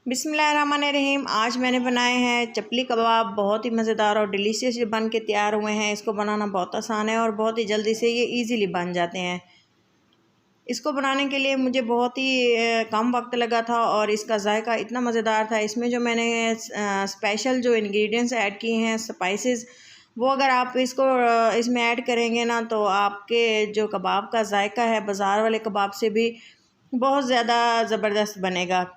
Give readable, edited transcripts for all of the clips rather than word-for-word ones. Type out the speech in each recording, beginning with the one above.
बिस्मिल्लाहिर्रहमानिर्रहीम। आज मैंने बनाए हैं चपली कबाब। बहुत ही मज़ेदार और डिलीशियस बन के तैयार हुए हैं। इसको बनाना बहुत आसान है और बहुत ही जल्दी से ये इजीली बन जाते हैं। इसको बनाने के लिए मुझे बहुत ही कम वक्त लगा था और इसका जायका इतना मज़ेदार था। इसमें जो मैंने स्पेशल जो इंग्रेडिएंट्स ऐड किए हैं, स्पाइसेस, वो अगर आप इसको इसमें ऐड करेंगे ना तो आपके जो कबाब का जायका है बाज़ार वाले कबाब से भी बहुत ज़्यादा ज़बरदस्त बनेगा।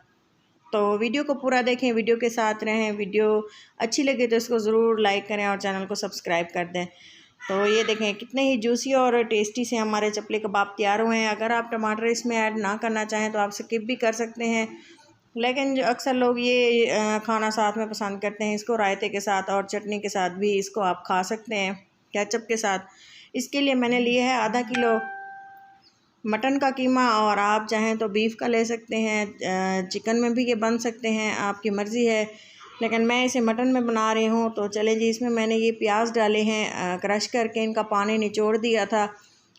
तो वीडियो को पूरा देखें, वीडियो के साथ रहें। वीडियो अच्छी लगे तो इसको ज़रूर लाइक करें और चैनल को सब्सक्राइब कर दें। तो ये देखें कितने ही जूसी और टेस्टी से हमारे चपली कबाब तैयार हुए हैं। अगर आप टमाटर इसमें ऐड ना करना चाहें तो आप स्किप भी कर सकते हैं, लेकिन जो अक्सर लोग ये खाना साथ में पसंद करते हैं। इसको रायते के साथ और चटनी के साथ भी इसको आप खा सकते हैं, केचप के साथ। इसके लिए मैंने लिए है आधा किलो मटन का कीमा, और आप चाहें तो बीफ का ले सकते हैं, चिकन में भी ये बन सकते हैं, आपकी मर्ज़ी है। लेकिन मैं इसे मटन में बना रही हूँ। तो चलें जी, इसमें मैंने ये प्याज डाले हैं क्रश करके, इनका पानी निचोड़ दिया था।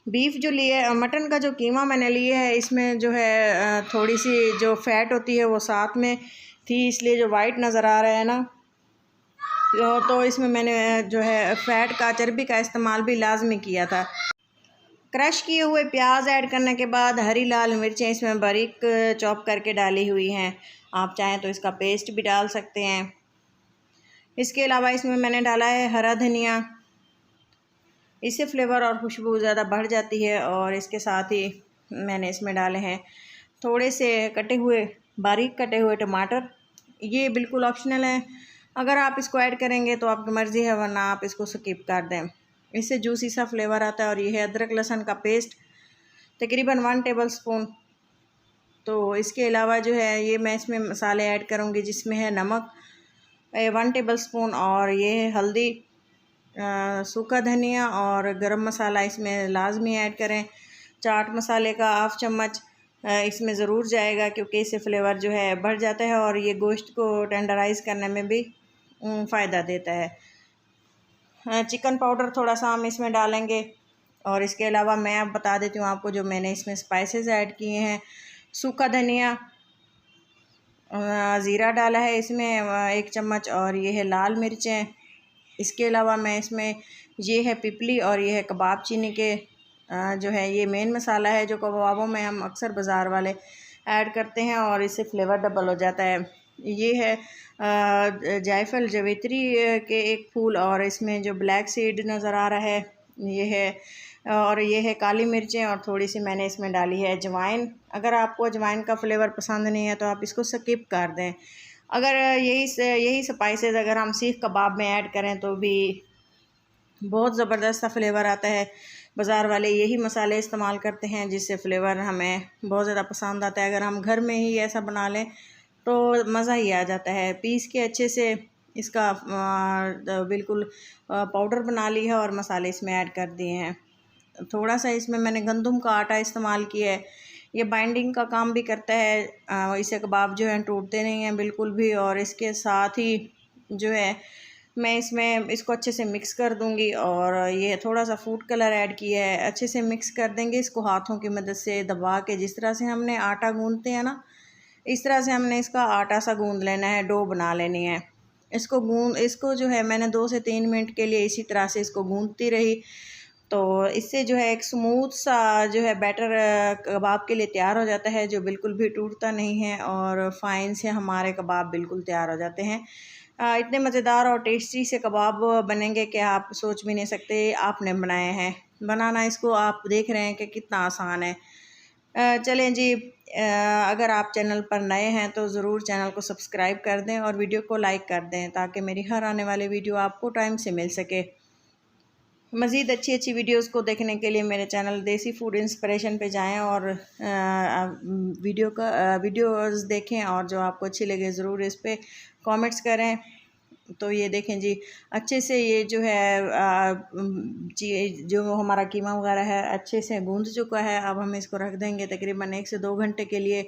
बीफ जो लिए, मटन का जो कीमा मैंने लिया है, इसमें जो है थोड़ी सी जो फ़ैट होती है वो साथ में थी, इसलिए जो वाइट नज़र आ रहा है ना, तो इसमें मैंने जो है फ़ैट का, चर्बी का इस्तेमाल भी लाजमी किया था। क्रश किए हुए प्याज ऐड करने के बाद हरी लाल मिर्चें इसमें बारीक चॉप करके डाली हुई हैं। आप चाहें तो इसका पेस्ट भी डाल सकते हैं। इसके अलावा इसमें मैंने डाला है हरा धनिया। इससे फ्लेवर और खुशबू ज़्यादा बढ़ जाती है। और इसके साथ ही मैंने इसमें डाले हैं थोड़े से बारीक कटे हुए टमाटर। ये बिल्कुल ऑप्शनल है, अगर आप इसको ऐड करेंगे तो आपकी मर्ज़ी है, वरना आप इसको स्किप कर दें। इससे जूसी सा फ्लेवर आता है। और ये है अदरक लहसुन का पेस्ट, तकरीबन 1 टेबल स्पून। तो इसके अलावा जो है ये मैं इसमें मसाले ऐड करूँगी, जिसमें है नमक 1 टेबल स्पून, और ये है हल्दी, सूखा धनिया और गरम मसाला इसमें लाजमी ऐड करें। चाट मसाले का हाफ चम्मच इसमें ज़रूर जाएगा, क्योंकि इससे फ्लेवर जो है बढ़ जाता है और ये गोश्त को टेंडराइज़ करने में भी फ़ायदा देता है। चिकन पाउडर थोड़ा सा हम इसमें डालेंगे। और इसके अलावा मैं अब बता देती हूँ आपको जो मैंने इसमें स्पाइसेस ऐड किए हैं। सूखा धनिया, ज़ीरा डाला है इसमें 1 चम्मच, और ये है लाल मिर्चें। इसके अलावा मैं इसमें ये है पिपली और ये है कबाब चीनी के जो है ये मेन मसाला है, जो कबाबों में हम अक्सर बाज़ार वाले ऐड करते हैं और इससे फ्लेवर डबल हो जाता है। ये है जायफल जवित्री के एक फूल, और इसमें जो ब्लैक सीड नज़र आ रहा है ये है, और ये है काली मिर्चें, और थोड़ी सी मैंने इसमें डाली है अजवाइन। अगर आपको अजवाइन का फ्लेवर पसंद नहीं है तो आप इसको स्किप कर दें। अगर यही स्पाइसेस अगर हम सीख कबाब में ऐड करें तो भी बहुत ज़बरदस्त सा फ्लेवर आता है। बाज़ार वाले यही मसाले इस्तेमाल करते हैं, जिससे फ्लेवर हमें बहुत ज़्यादा पसंद आता है। अगर हम घर में ही ऐसा बना लें तो मज़ा ही आ जाता है। पीस के अच्छे से इसका बिल्कुल पाउडर बना ली है और मसाले इसमें ऐड कर दिए हैं। थोड़ा सा इसमें मैंने गंदम का आटा इस्तेमाल किया है, ये बाइंडिंग का काम भी करता है। इससे कबाब जो हैं टूटते नहीं हैं बिल्कुल भी। और इसके साथ ही जो है मैं इसमें इसको अच्छे से मिक्स कर दूंगी। और ये थोड़ा सा फूड कलर ऐड किया है, अच्छे से मिक्स कर देंगे इसको हाथों की मदद से दबा के। जिस तरह से हमने आटा गूंदते हैं ना, इस तरह से हमने इसका आटा सा गूंद लेना है, डो बना लेनी है। इसको जो है मैंने 2 से 3 मिनट के लिए इसी तरह से इसको गूंदती रही। तो इससे जो है एक स्मूथ सा जो है बैटर कबाब के लिए तैयार हो जाता है, जो बिल्कुल भी टूटता नहीं है, और फ़ाइन से हमारे कबाब बिल्कुल तैयार हो जाते हैं। इतने मज़ेदार और टेस्टी से कबाब बनेंगे कि आप सोच भी नहीं सकते आपने बनाए हैं। बनाना इसको आप देख रहे हैं कि कितना आसान है। चलें जी, अगर आप चैनल पर नए हैं तो ज़रूर चैनल को सब्सक्राइब कर दें और वीडियो को लाइक कर दें, ताकि मेरी हर आने वाली वीडियो आपको टाइम से मिल सके। मज़ीद अच्छी वीडियोस को देखने के लिए मेरे चैनल देसी फूड इंस्पिरेशन पे जाएं और वीडियोस देखें, और जो आपको अच्छी लगे ज़रूर इस पे कमेंट्स करें। तो ये देखें जी, अच्छे से ये जो है जो हमारा कीमा वगैरह है अच्छे से गूंद चुका है। अब हम इसको रख देंगे तकरीबन 1 से 2 घंटे के लिए।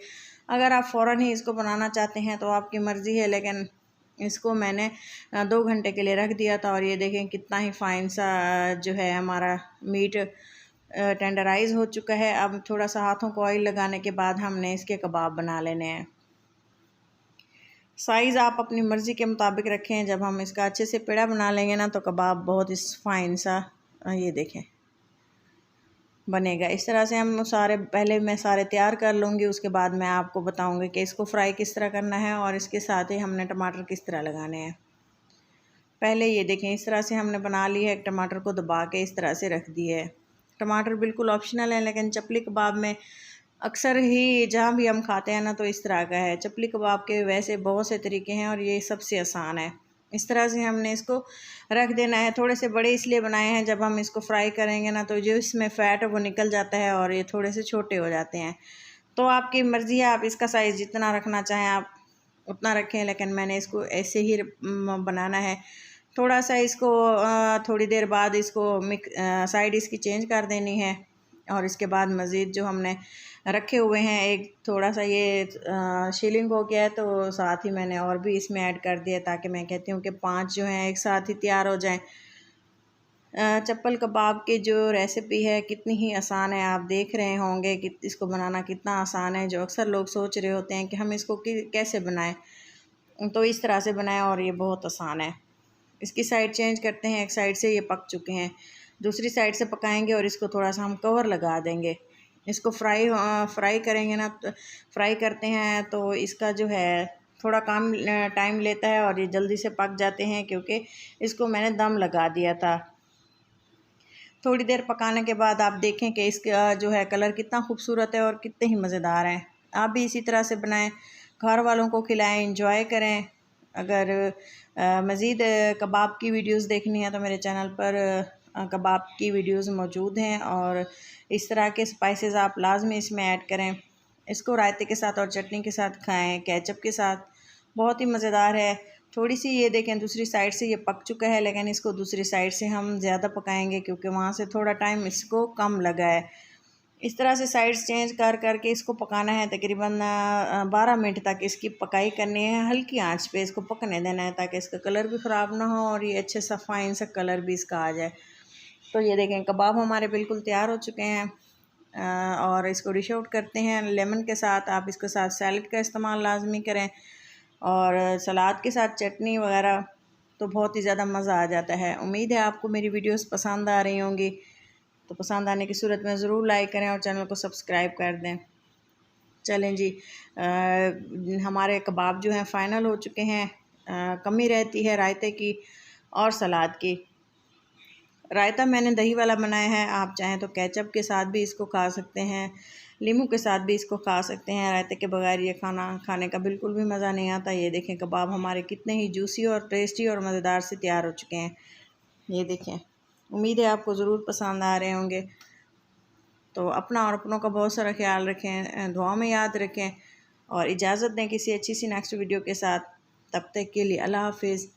अगर आप फ़ौरन ही इसको बनाना चाहते हैं तो आपकी मर्ज़ी है, लेकिन इसको मैंने 2 घंटे के लिए रख दिया था। और ये देखें कितना ही फ़ाइन सा जो है हमारा मीट टेंडराइज़ हो चुका है। अब थोड़ा सा हाथों को ऑयल लगाने के बाद हमने इसके कबाब बना लेने हैं। साइज़ आप अपनी मर्ज़ी के मुताबिक रखें। जब हम इसका अच्छे से पेड़ा बना लेंगे ना तो कबाब बहुत ही फाइन सा ये देखें बनेगा। इस तरह से हम पहले मैं सारे तैयार कर लूँगी, उसके बाद मैं आपको बताऊँगी कि इसको फ्राई किस तरह करना है और इसके साथ ही हमने टमाटर किस तरह लगाने हैं। पहले ये देखें इस तरह से हमने बना ली है, टमाटर को दबा के इस तरह से रख दिया है। टमाटर बिल्कुल ऑप्शनल है, लेकिन चपली कबाब में अक्सर ही जहाँ भी हम खाते हैं ना तो इस तरह का है। चपली कबाब के वैसे बहुत से तरीके हैं और ये सबसे आसान है। इस तरह से हमने इसको रख देना है। थोड़े से बड़े इसलिए बनाए हैं, जब हम इसको फ्राई करेंगे ना तो जो इसमें फ़ैट है वो निकल जाता है और ये थोड़े से छोटे हो जाते हैं। तो आपकी मर्ज़ी है, आप इसका साइज़ जितना रखना चाहें आप उतना रखें, लेकिन मैंने इसको ऐसे ही बनाना है। थोड़ा सा इसको थोड़ी देर बाद इसको साइड इसकी चेंज कर देनी है और इसके बाद मज़ीद जो हमने रखे हुए हैं, एक थोड़ा सा ये शीलिंग हो गया है तो साथ ही मैंने और भी इसमें ऐड कर दिया, ताकि मैं कहती हूँ कि 5 जो हैं एक साथ ही तैयार हो जाएं। चप्पल कबाब की जो रेसिपी है कितनी ही आसान है, आप देख रहे होंगे कि इसको बनाना कितना आसान है। जो अक्सर लोग सोच रहे होते हैं कि हम इसको कैसे बनाएं, तो इस तरह से बनाएं और ये बहुत आसान है। इसकी साइड चेंज करते हैं, एक साइड से ये पक चुके हैं, दूसरी साइड से पकाएंगे और इसको थोड़ा सा हम कवर लगा देंगे। इसको फ्राई करेंगे ना, तो फ्राई करते हैं तो इसका जो है थोड़ा कम टाइम लेता है और ये जल्दी से पक जाते हैं, क्योंकि इसको मैंने दम लगा दिया था। थोड़ी देर पकाने के बाद आप देखें कि इसका जो है कलर कितना खूबसूरत है और कितने ही मज़ेदार हैं। आप भी इसी तरह से बनाएं, घर वालों को खिलाएं, इंजॉय करें। अगर मज़ीद कबाब की वीडियोस देखनी है तो मेरे चैनल पर कबाब की वीडियोस मौजूद हैं और इस तरह के स्पाइसेस आप लाजमी इसमें ऐड करें। इसको रायते के साथ और चटनी के साथ खाएं, केचप के साथ, बहुत ही मज़ेदार है। थोड़ी सी ये देखें दूसरी साइड से ये पक चुका है, लेकिन इसको दूसरी साइड से हम ज़्यादा पकाएंगे क्योंकि वहाँ से थोड़ा टाइम इसको कम लगा है। इस तरह से साइड्स चेंज कर करके इसको पकाना है। तकरीबन 12 मिनट तक इसकी पकाई करनी है, हल्की आंच पे इसको पकने देना है ताकि इसका कलर भी ख़राब ना हो और ये अच्छे सा फाइन सा कलर भी इसका आ जाए। तो ये देखें कबाब हमारे बिल्कुल तैयार हो चुके हैं और इसको डिश आउट करते हैं लेमन के साथ। आप इसके साथ सैलड का इस्तेमाल लाजमी करें और सलाद के साथ चटनी वगैरह, तो बहुत ही ज़्यादा मज़ा आ जाता है। उम्मीद है आपको मेरी वीडियोस पसंद आ रही होंगी, तो पसंद आने की सूरत में ज़रूर लाइक करें और चैनल को सब्सक्राइब कर दें। चलें जी, हमारे कबाब जो हैं फ़ाइनल हो चुके हैं। कमी रहती है रायते की और सलाद की। रायता मैंने दही वाला बनाया है, आप चाहें तो केचप के साथ भी इसको खा सकते हैं, नींबू के साथ भी इसको खा सकते हैं। रायते के बगैर ये खाना खाने का बिल्कुल भी मज़ा नहीं आता। ये देखें कबाब हमारे कितने ही जूसी और टेस्टी और मज़ेदार से तैयार हो चुके हैं। ये देखें, उम्मीद है आपको ज़रूर पसंद आ रहे होंगे। तो अपना और अपनों का बहुत सारा ख्याल रखें, दुआ में याद रखें और इजाज़त दें किसी अच्छी सी नेक्स्ट वीडियो के साथ। तब तक के लिए अल्लाह हाफिज़।